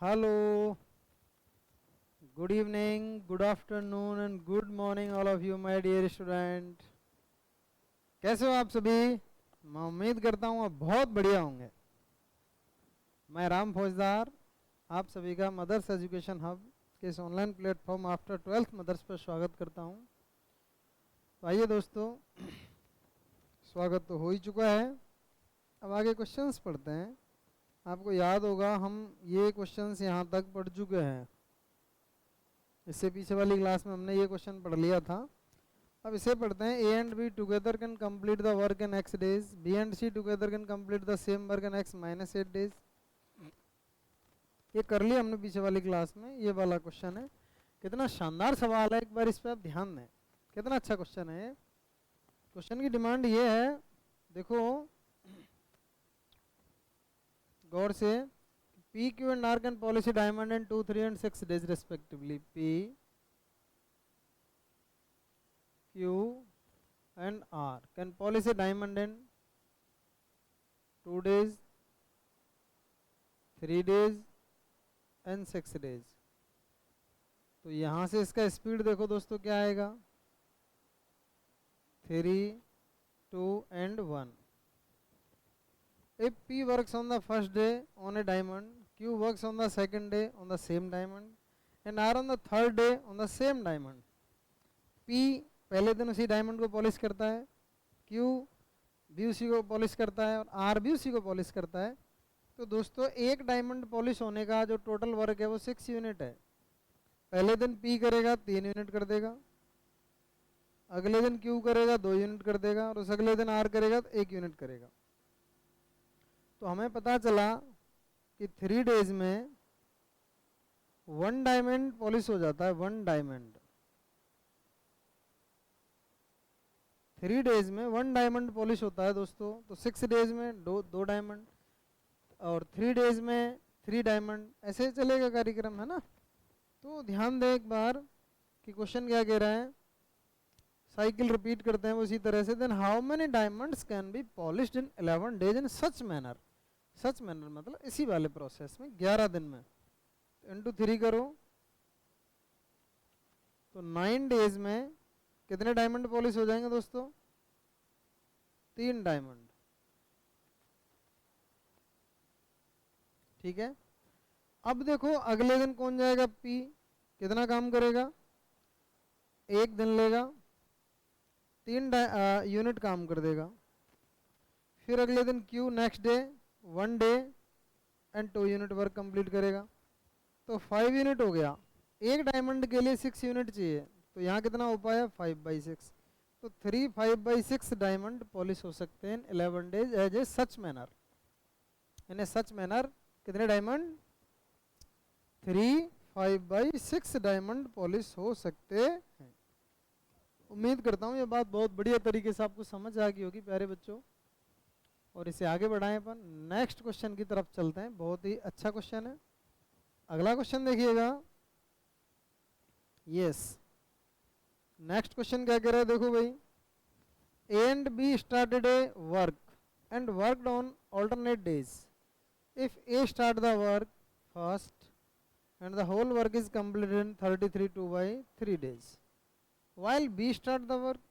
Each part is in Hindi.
Hello, good evening, good afternoon and good morning all of you my dear student. कैसे हो आप सभी? मैं उम्मीद करता हूँ आप बहुत बढ़िया होंगे। मैं राम फौजदार आप सभी का मदर्स एजुकेशन हब के इस online platform after 12th mother's पर स्वागत करता हूँ। तो आइए दोस्तों, स्वागत तो हो ही चुका है, अब आगे क्वेश्चंस पढ़ते हैं। आपको याद होगा हम ये क्वेश्चंस यहाँ तक पढ़ चुके हैं, इससे पीछे वाली क्लास में हमने ये क्वेश्चन पढ़ लिया था। अब इसे पढ़ते हैं। A and B together can complete the work in x days, B and C together can complete the same work in x minus 8 days. ये कर लिया हमने पीछे वाली क्लास में। ये वाला क्वेश्चन है, कितना शानदार सवाल है, एक बार इस पर आप ध्यान दें, कितना अच्छा क्वेश्चन है। क्वेश्चन की डिमांड ये है, देखो गौर से, P, Q and R can polish a diamond in 2, 3 and 6 days respectively. P, Q and R can polish a diamond in 2 days, 3 days and 6 days. तो यहाँ से इसका स्पीड देखो दोस्तों क्या आएगा, 3, 2 and 1. If P works on the first day on a diamond, Q works on the second day on the same diamond and R on the third day on the same diamond. P पहले दिन उसी डायमंड को पॉलिश करता है, Q भी उसी को पॉलिश करता है और R भी उसी को पॉलिश करता है। तो दोस्तों एक डायमंड पॉलिश होने का जो टोटल वर्क है वो 6 यूनिट है। पहले दिन P करेगा 3 यूनिट कर देगा, अगले दिन Q करेगा 2 यूनिट कर देगा और उस अगले दिन R करेगा तो 1 यूनिट करेगा। तो हमें पता चला कि 3 डेज में 1 डायमंड पॉलिश हो जाता है। 1 डायमंड 3 डेज में 1 डायमंड पॉलिश होता है दोस्तों। तो 6 डेज में 2 डायमंड और 3 डेज में 3 डायमंड, ऐसे चलेगा कार्यक्रम, है ना। तो ध्यान दें एक बार कि क्वेश्चन क्या कह रहा है, साइकिल रिपीट करते हैं उसी तरह से। Then how many diamonds can be polished in 11 days in such manner. Such manner मतलब इसी वाले प्रोसेस में 11 दिन में। इंटू 3 करो तो 9 डेज में कितने डायमंड पॉलिश हो जाएंगे दोस्तों, 3 डायमंड। ठीक है। अब देखो अगले दिन कौन जाएगा, P कितना काम करेगा, 1 दिन लेगा, 3 यूनिट काम कर देगा। फिर अगले दिन Q next day 1 day and 2 unit work complete करेगा। तो 5 यूनिट हो गया। एक डायमंड के लिए 6 यूनिट चाहिए, तो यहाँ कितना हो पाया, 5/6। तो 3 5/6 डायमंड पॉलिश हो सकते हैं 11 days as a such manner. यानी सच मैनर कितने डायमंड, 3 5/6 डायमंड पॉलिश हो सकते हैं। उम्मीद करता हूँ ये बात बहुत बढ़िया तरीके से आपको समझ आ गई होगी प्यारे बच्चों। और इसे आगे बढ़ाएं अपन, नेक्स्ट क्वेश्चन की तरफ चलते हैं। बहुत ही अच्छा क्वेश्चन है। अगला क्वेश्चन देखिएगा। यस, नेक्स्ट क्वेश्चन क्या कह रहा है, देखो भाई। ए and be started A work and worked on alternate days. If A start the work first and the whole work is completed in 33 2/3 days, while B start the work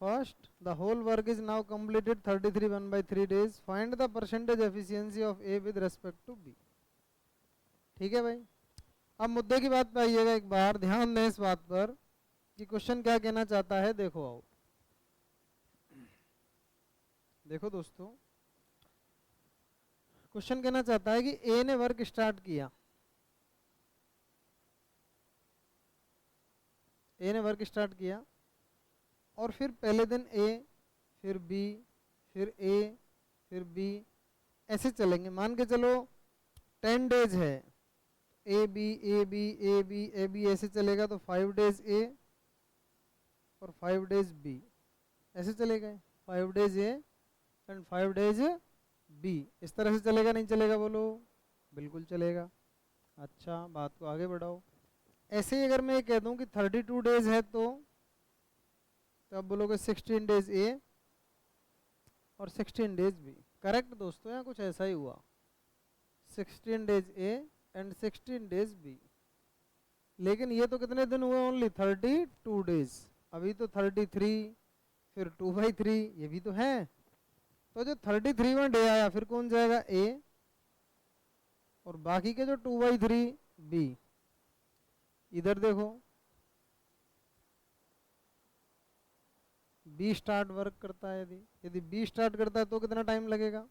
first, the whole work is now completed 33 1/3 days. Find the percentage efficiency of A with respect to B. ठीक है भाई। अब मुद्दे की बात पे आइएगा, एक बार ध्यान दें इस बात पर कि क्वेश्चन क्या कहना चाहता है। देखो आओ, देखो दोस्तों, क्वेश्चन कहना चाहता है कि ए ने वर्क स्टार्ट किया, ए ने वर्क स्टार्ट किया और फिर पहले दिन ए, फिर बी, फिर ए, फिर बी, ऐसे चलेंगे। मान के चलो 10 डेज है, A B A B A B A B ऐसे चलेगा। तो 5 डेज ए और 5 डेज बी, ऐसे चलेगा। 5 days A and 5 days B, इस तरह से चलेगा, नहीं चलेगा बोलो, बिल्कुल चलेगा। अच्छा, बात को आगे बढ़ाओ। ऐसे ही अगर मैं ये कह दूं कि 32 डेज है तो अब बोलोगे 16 डेज ए और 16 डेज बी। करेक्ट दोस्तों, यहाँ कुछ ऐसा ही हुआ। 16 days A and 16 days B. लेकिन ये तो कितने दिन हुए, ओनली 32 डेज। अभी तो 33, फिर 2/3 ये भी तो है। तो जो 33वां डे आया फिर कौन जाएगा, ए, और बाकी के जो 2/3 बी। इधर देखो बी स्टार्ट वर्क करता है, यदि यदि बी स्टार्ट करता है तो कितना टाइम लगेगा,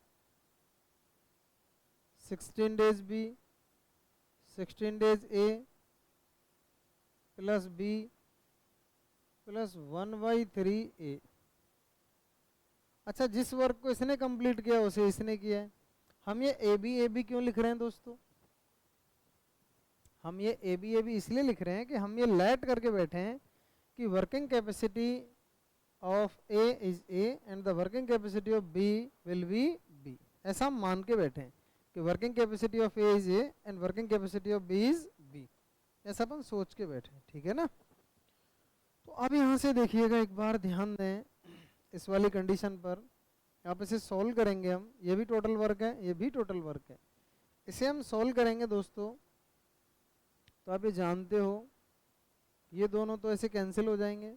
16 डेज बी, 16 डेज ए प्लस बी प्लस 1/3 ए। अच्छा, जिस वर्क को इसने कंप्लीट किया उसे इसने किया है। हम ये ए बी क्यों लिख रहे हैं दोस्तों, हम ये ए बी इसलिए लिख रहे हैं कि हम ये लेट करके बैठे हैं कि working capacity of A is A and the working capacity of B will be B. ऐसा हम मान के बैठे हैं कि working capacity of A is A and working capacity of B is B. ऐसा अपन सोच के बैठे हैं, ठीक है ना। तो अब यहाँ से देखिएगा, एक बार ध्यान दें इस वाली कंडीशन पर। आप इसे सॉल्व करेंगे, हम ये भी टोटल वर्क है, ये भी टोटल वर्क है। इसे हम सॉल्व करेंगे दोस्तों, तो आप ये जानते हो ये दोनों तो ऐसे कैंसिल हो जाएंगे।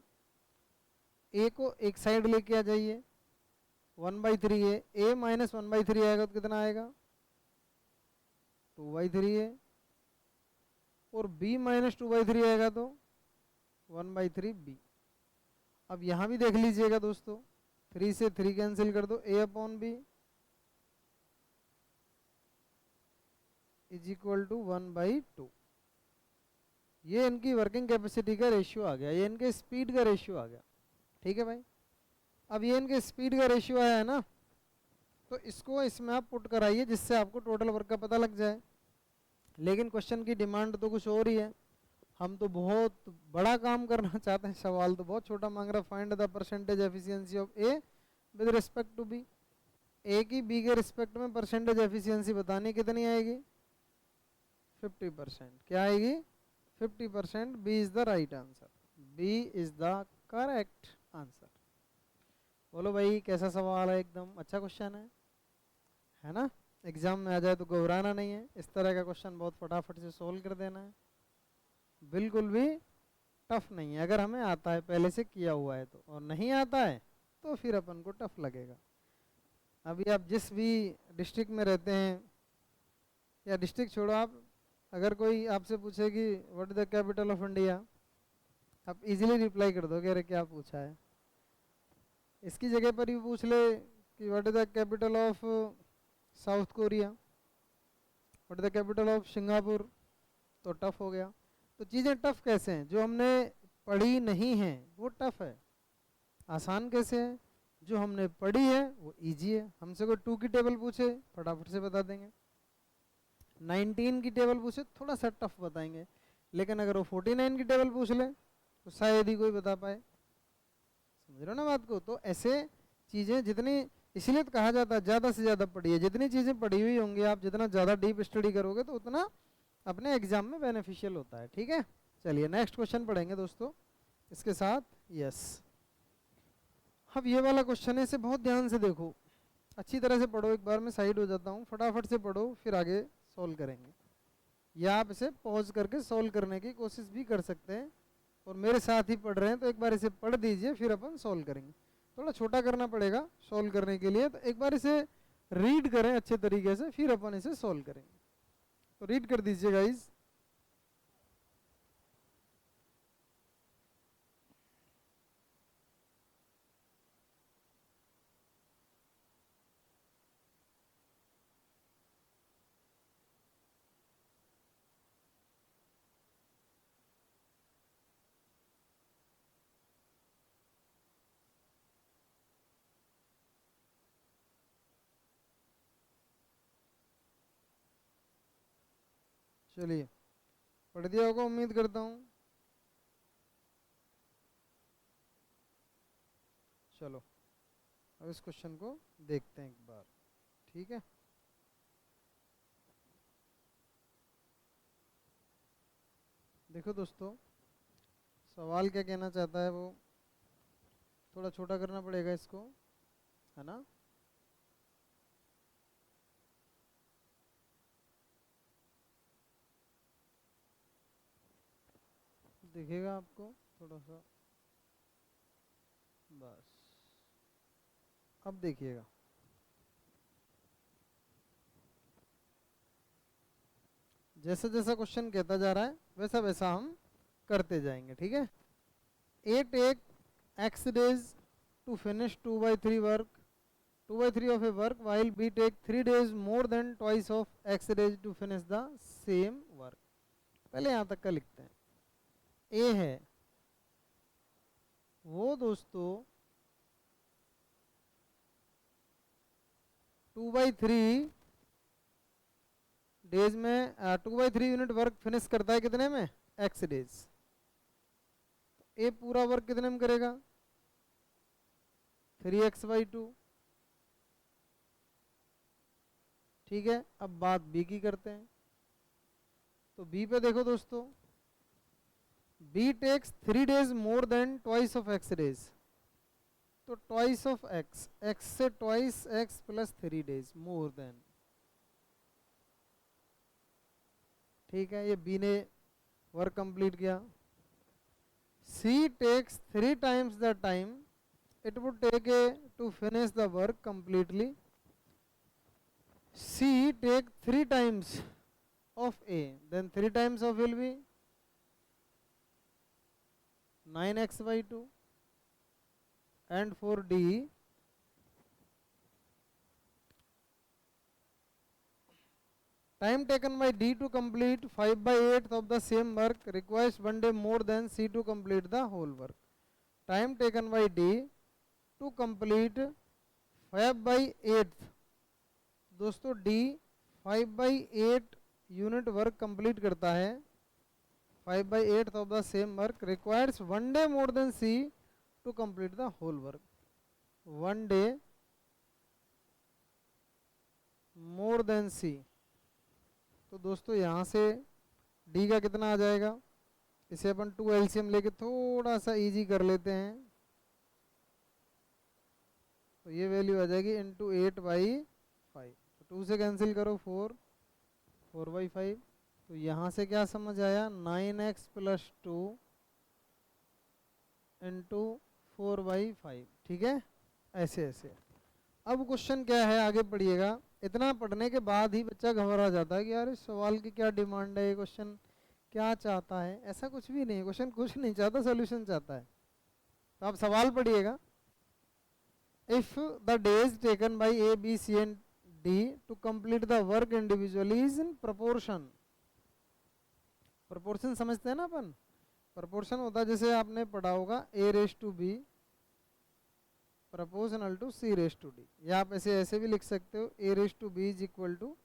ए को एक साइड लेके आ जाइए, 1/3 है, ए माइनस 1/3 आएगा तो कितना आएगा, 2/3 है, और बी माइनस 2/3 आएगा तो 1/3 बी। अब यहाँ भी देख लीजिएगा दोस्तों, 3 से 3 कैंसिल कर दो, A upon B is equal to 1/2। ये इनकी वर्किंग कैपेसिटी का रेशियो आ गया, ये इनके स्पीड का रेशियो आ गया, ठीक है भाई। अब ये इनके स्पीड का रेशियो आया है ना, तो इसको इसमें आप पुट कराइए जिससे आपको टोटल वर्क का पता लग जाए। लेकिन क्वेश्चन की डिमांड तो कुछ और ही है, हम तो बहुत बड़ा काम करना चाहते हैं, सवाल तो बहुत छोटा मांग रहा है। Find the percentage efficiency of A with respect to B. A की बी के रिस्पेक्ट में परसेंटेज एफिशिएंसी बतानी, कितनी आएगी, 50%। क्या आएगी, 50%। B is the right answer, B is the correct answer. बोलो भाई कैसा सवाल है, एकदम अच्छा क्वेश्चन है ना। एग्जाम में आ जाए तो घबराना नहीं है, इस तरह का क्वेश्चन बहुत फटाफट से सोल्व कर देना है, बिल्कुल भी टफ नहीं है। अगर हमें आता है, पहले से किया हुआ है तो, और नहीं आता है तो फिर अपन को टफ लगेगा। अभी आप जिस भी डिस्ट्रिक्ट में रहते हैं, या डिस्ट्रिक्ट छोड़ो, आप अगर कोई आपसे पूछे कि what is the capital of India, आप इजीली रिप्लाई कर दोगे अरे क्या पूछा है। इसकी जगह पर ही पूछ ले कि what is the capital of south Korea, what is the capital of Singapore, तो टफ हो गया। तो चीज़ें टफ कैसे हैं, जो हमने पढ़ी नहीं हैं वो टफ है। आसान कैसे है, जो हमने पढ़ी है वो इजी है। हमसे कोई 2 की टेबल पूछे फटाफट से बता देंगे, 19 की टेबल पूछे थोड़ा सा टफ बताएंगे, लेकिन अगर वो 49 की टेबल पूछ ले तो शायद ही कोई बता पाए। समझ रहे हो ना बात को। तो ऐसे चीज़ें जितनी, इसलिए तो कहा जाता है ज़्यादा से ज़्यादा पढ़िए। जितनी चीज़ें पढ़ी हुई होंगी आप, जितना ज़्यादा डीप स्टडी करोगे तो उतना अपने एग्जाम में बेनिफिशियल होता है, ठीक है। चलिए नेक्स्ट क्वेश्चन पढ़ेंगे दोस्तों इसके साथ। यस, अब ये वाला क्वेश्चन है, इसे बहुत ध्यान से देखो, अच्छी तरह से पढ़ो। एक बार मैं साइड हो जाता हूँ, फटाफट से पढ़ो फिर आगे सॉल्व करेंगे, या आप इसे पॉज करके सॉल्व करने की कोशिश भी कर सकते हैं, और मेरे साथ ही पढ़ रहे हैं तो एक बार इसे पढ़ दीजिए फिर अपन सॉल्व करेंगे। थोड़ा छोटा करना पड़ेगा सॉल्व करने के लिए, तो एक बार इसे रीड करें अच्छे तरीके से, फिर अपन इसे सॉल्व करेंगे। तो रीड कर दीजिए गाइज। चलिए पढ़ दिया होगा उम्मीद करता हूँ। चलो अब इस क्वेश्चन को देखते हैं एक बार, ठीक है। देखो दोस्तों, सवाल क्या कहना चाहता है, वो थोड़ा छोटा करना पड़ेगा इसको, है ना। दिखेगा आपको थोड़ा सा, बस अब देखिएगा। जैसा जैसा क्वेश्चन कहता जा रहा है वैसा वैसा हम करते जाएंगे, ठीक है। A take X days to finish 2/3 work, 2/3 of a work, while B take 3 days more than twice of X days to finish the same work। पहले यहाँ तक का लिखते हैं। A है वो दोस्तों 2/3 डेज में 2/3 यूनिट वर्क फिनिश करता है कितने में, X डेज। A पूरा वर्क कितने में करेगा, 3x/2, ठीक है। अब बात बी की करते हैं, तो बी पे देखो दोस्तों, B takes 3 days more than twice of X days, तो ट्वाइस ऑफ एक्स, एक्स से twice X plus 3 days more than, ठीक है। ये बी ने वर्क कंप्लीट किया। C takes 3 times the time it would take A to finish the work completely. C take 3 times of A, then 3 times of will be 9x/2, and for D time taken by D to complete 5/8 of the same work requires 1 day more than C to complete the whole work। time taken by D to complete 5/8, दोस्तों D 5/8 यूनिट वर्क कंप्लीट करता है, 5/8 of the same work requires 1 day more than C to complete the whole work. 1 day more than C, तो दोस्तों यहाँ से D का कितना आ जाएगा, इसे अपन 2 LCM लेके थोड़ा सा इजी कर लेते हैं, तो ये वैल्यू आ जाएगी इंटू 8/5, 2 से कैंसिल करो 4/5, तो यहाँ से क्या समझ आया, 9x+2 इंटू 4/5, ठीक है। ऐसे ऐसे अब क्वेश्चन क्या है, आगे पढ़िएगा। इतना पढ़ने के बाद ही बच्चा घबरा जाता है कि यार इस सवाल की क्या डिमांड है, ये क्वेश्चन क्या चाहता है। ऐसा कुछ भी नहीं, क्वेश्चन कुछ नहीं चाहता, सोल्यूशन चाहता है। तो आप सवाल पढ़िएगा। If the days taken by A, B, C and D to complete the work individually is in proportion। proportion समझते हैं ना अपन, proportion होता है जैसे आपने पढ़ा होगा A/B proportional to C/D, या आप ऐसे भी लिख सकते हो A/B is equal to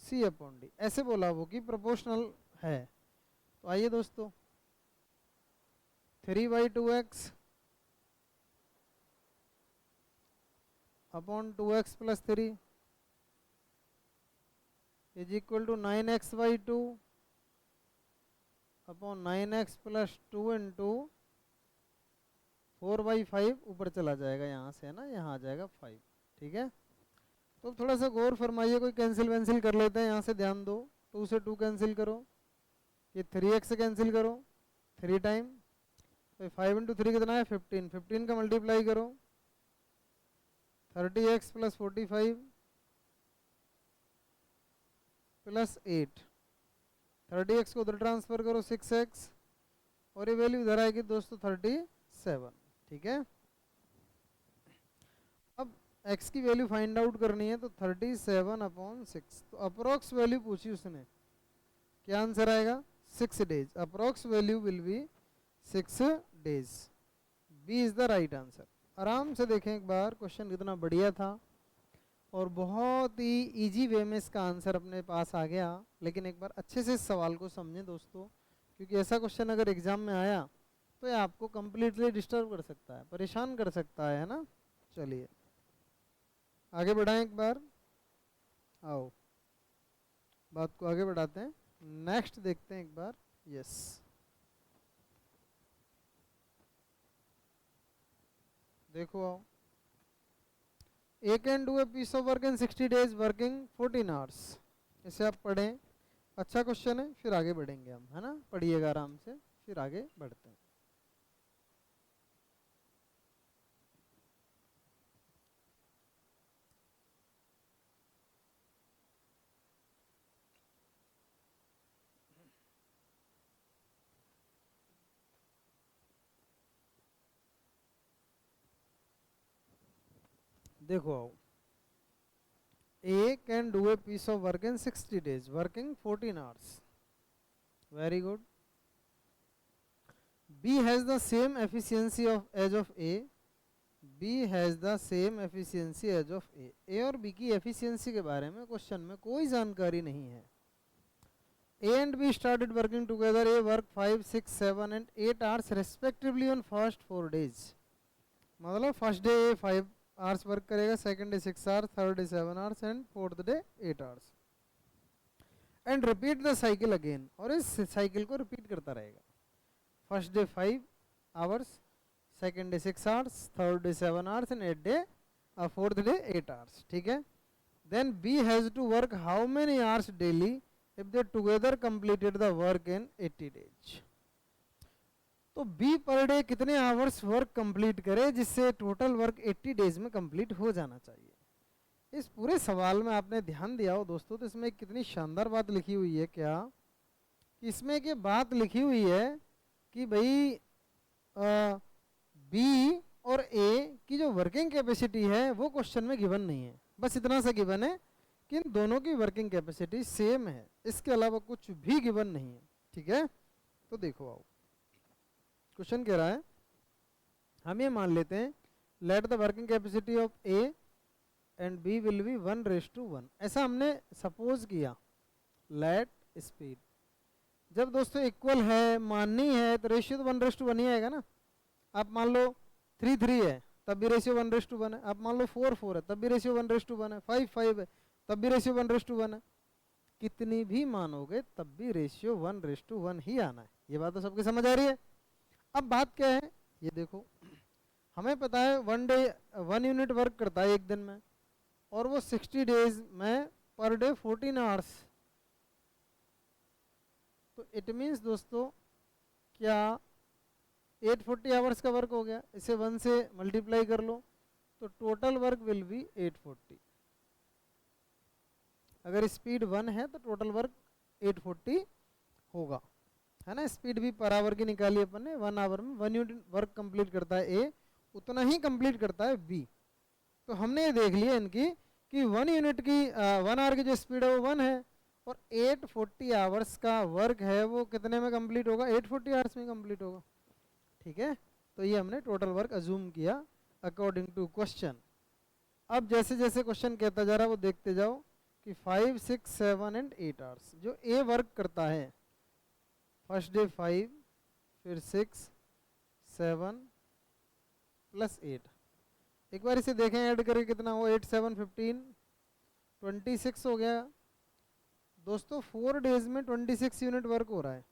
C/D, ऐसे बोला वो कि proportional है। तो आइए दोस्तों, 3/2x upon 2x+3 is equal to 9x/2 upon 9x+2 into 4/5, ऊपर चला जाएगा यहाँ से, है ना, यहाँ आ जाएगा 5, ठीक है। तो थोड़ा सा गौर फरमाइए, कोई कैंसिल वैंसिल कर लेते हैं, यहाँ से ध्यान दो। 2 से 2 कैंसिल करो, ये 3x से कैंसिल करो 3 टाइम, तो 5 इंटू 3 कितना है 15, 15 का मल्टीप्लाई करो 30x + 45 + 8, 30x को उधर ट्रांसफर करो 6x, और ये वैल्यू इधर आएगी दोस्तों 37, ठीक है। अब x की वैल्यू फाइंड आउट करनी है, तो 37/6, तो अप्रोक्स वैल्यू पूछी उसने, क्या आंसर आएगा 6 days, approx value will be 6 days. B is the right answer. आराम से देखें एक बार, क्वेश्चन कितना बढ़िया था और बहुत ही इजी वे में इसका आंसर अपने पास आ गया। लेकिन एक बार अच्छे से इस सवाल को समझें दोस्तों, क्योंकि ऐसा क्वेश्चन अगर एग्जाम में आया तो ये आपको कंप्लीटली डिस्टर्ब कर सकता है, परेशान कर सकता है ना। चलिए आगे बढ़ाएं एक बार, आओ बात को आगे बढ़ाते हैं, नेक्स्ट देखते हैं एक बार। यस, देखो आओ, A can do a piece of work in 60 days working 14 hours। इसे आप पढ़ें, अच्छा क्वेश्चन है, फिर आगे बढ़ेंगे हम, है ना। पढ़िएगा आराम से, फिर आगे बढ़ते हैं। देखो आओ, A can do a piece of work in 60 days, working 14 hours. Very good. B has the same efficiency of as of A. B has the same efficiency as of A. A और B की efficiency के बारे में क्वेश्चन में कोई जानकारी नहीं है. A and B started working together. A worked 5, 6, 7 and 8 hours respectively on first 4 days. मतलब फर्स्ट डे 5 आवर्स वर्क करेगा, second day 6 hours, third day 7 hours and fourth day 8 hours and repeat the cycle again. और इस साइकिल को रिपीट करता रहेगा. First day 5 hours, second day 6 hours, third day 7 hours and fourth day 8 hours. ठीक है. Then B has to work how many hours daily if they together completed the work in 80 days. तो बी पर डे कितने आवर्स वर्क कंप्लीट करे जिससे टोटल वर्क 80 डेज में कंप्लीट हो जाना चाहिए. इस पूरे सवाल में आपने ध्यान दिया हो दोस्तों, तो इसमें कितनी शानदार बात लिखी हुई है. क्या इसमें की बात लिखी हुई है कि भाई बी और ए की जो वर्किंग कैपेसिटी है वो क्वेश्चन में गिवन नहीं है. बस इतना सा गिवन है कि इन दोनों की वर्किंग कैपेसिटी सेम है, इसके अलावा कुछ भी गिवन नहीं है. ठीक है. तो देखो आओ, क्वेश्चन कह रहा है हम ये मान लेते हैं let the working capacity of A and B will be 1:1. ऐसा हमने सपोज किया. लेट स्पीड जब दोस्तों इक्वल है, माननी है, तो रेशियो तो 1:1 ही आएगा ना. आप मान लो 3:3 है तब भी रेशियो 1:1 है. आप मान लो 4:4 है तब भी रेशियो 1:1 है. 5:5 है तब भी रेशियो 1:1 है. कितनी भी मानोगे तब भी रेशियो 1:1 ही आना है. ये बात तो सबकी समझ आ रही है. अब बात क्या है ये देखो, हमें पता है 1 यूनिट वर्क करता है एक दिन में, और वो 60 डेज में पर डे 14 आवर्स. तो इट मीन्स दोस्तों क्या 840 आवर्स का वर्क हो गया. इसे 1 से मल्टीप्लाई कर लो तो टोटल वर्क विल बी 840. अगर स्पीड 1 है तो टोटल वर्क 840 होगा, है ना. स्पीड भी पर आवर की निकाली अपन ने. 1 आवर में 1 यूनिट वर्क कंप्लीट करता है ए, उतना ही कंप्लीट करता है बी. तो हमने ये देख लिया इनकी कि 1 यूनिट की 1 आवर की जो स्पीड है वो 1 है, और 840 आवर्स का वर्क है वो कितने में कंप्लीट होगा, 840 आवर्स में कंप्लीट होगा. ठीक है. तो ये हमने टोटल वर्क अज्यूम किया अकॉर्डिंग टू क्वेश्चन. अब जैसे जैसे क्वेश्चन कहता जा रहा है वो देखते जाओ कि 5, 6, 7 एंड 8 आवर्स जो ए वर्क करता है, फर्स्ट डे 5, फिर 6, 7 प्लस 8. एक बार इसे देखें ऐड करके कितना हो, 8, 7, 15, 26 हो गया दोस्तों. 4 डेज में 26 यूनिट वर्क हो रहा है.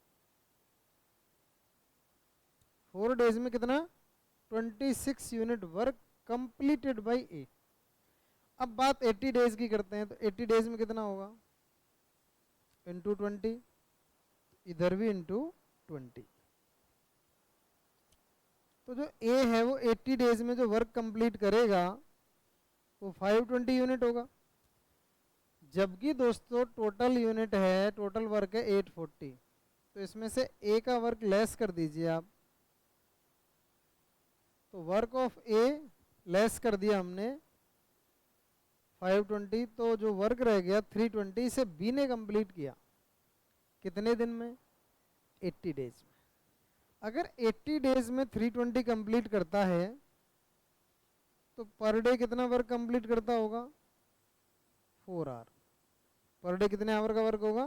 4 डेज में कितना, 26 यूनिट वर्क कंप्लीटेड बाय ए. अब बात 80 डेज की करते हैं, तो 80 डेज में कितना होगा, इंटू 20, इधर भी इंटू 20. तो जो ए है वो 80 डेज में जो वर्क कंप्लीट करेगा वो 520 यूनिट होगा. जबकि दोस्तों टोटल यूनिट है, टोटल वर्क है 840. तो इसमें से ए का वर्क लेस कर दीजिए आप. तो वर्क ऑफ ए लेस कर दिया हमने 520, तो जो वर्क रह गया 320 से बी ने कंप्लीट किया कितने दिन में, 80 डेज में. अगर 80 डेज में 320 कंप्लीट करता है तो पर डे कितना वर्क कंप्लीट करता होगा, 4 आवर. पर डे कितने आवर का वर्क होगा,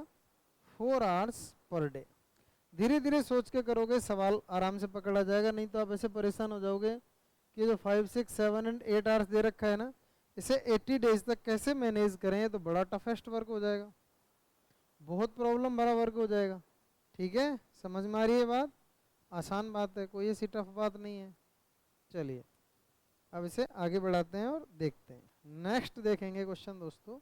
4 आवर्स पर डे. धीरे धीरे सोच के करोगे सवाल आराम से पकड़ा जाएगा. नहीं तो आप ऐसे परेशान हो जाओगे कि जो 5, 6, 7 एंड 8 आवर्स दे रखा है ना, इसे 80 डेज तक कैसे मैनेज करें, तो बड़ा टफेस्ट वर्क हो जाएगा, बहुत प्रॉब्लम भरा वर्क हो जाएगा. ठीक है. समझ में आ रही है बात, आसान बात है, कोई ऐसी टफ बात नहीं है. चलिए अब इसे आगे बढ़ाते हैं और देखते हैं. नेक्स्ट देखेंगे क्वेश्चन दोस्तों.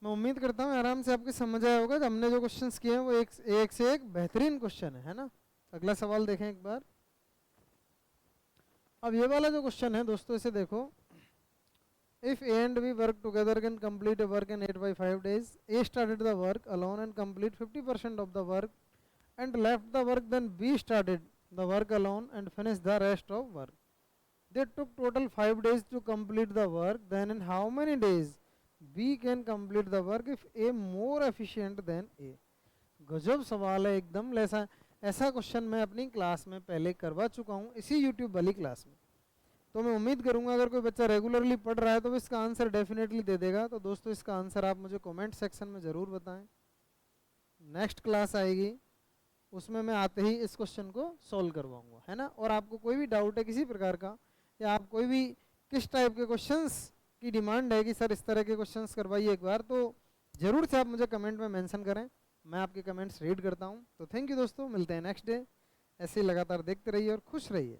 मैं उम्मीद करता हूँ आराम से आपके समझ आया होगा. हमने जो क्वेश्चंस किए हैं वो एक से एक बेहतरीन क्वेश्चन है ना. अगला सवाल देखें एक बार। अब ये वाला जो क्वेश्चन है दोस्तों, इसे देखो। If A and B work together can complete a work in 8 by 5 days, A started the work alone and complete 50% of the work and left the work, then B started the work alone and finished the rest of work. They took total 5 days to complete the work. Then in how many days B can complete the work if A more efficient than A? गजब सवाल है एकदम। ऐसा क्वेश्चन मैं अपनी क्लास में पहले करवा चुका हूँ, इसी यूट्यूब वाली क्लास में। तो मैं उम्मीद करूंगा अगर कोई बच्चा रेगुलरली पढ़ रहा है तो इसका आंसर डेफिनेटली दे देगा। तो दोस्तों इसका आंसर आप मुझे कमेंट सेक्शन में ज़रूर बताएं। नेक्स्ट क्लास आएगी, उसमें मैं आते ही इस क्वेश्चन को सॉल्व करवाऊंगा, है ना। और आपको कोई भी डाउट है किसी प्रकार का, या आप कोई भी किस टाइप के क्वेश्चंस की डिमांड है कि सर इस तरह के क्वेश्चंस करवाइए एक बार, तो ज़रूर से आप मुझे कमेंट में मेंशन करें, मैं आपके कमेंट्स रीड करता हूँ। तो थैंक यू दोस्तों, मिलते हैं नेक्स्ट डे। ऐसे ही लगातार देखते रहिए और खुश रहिए।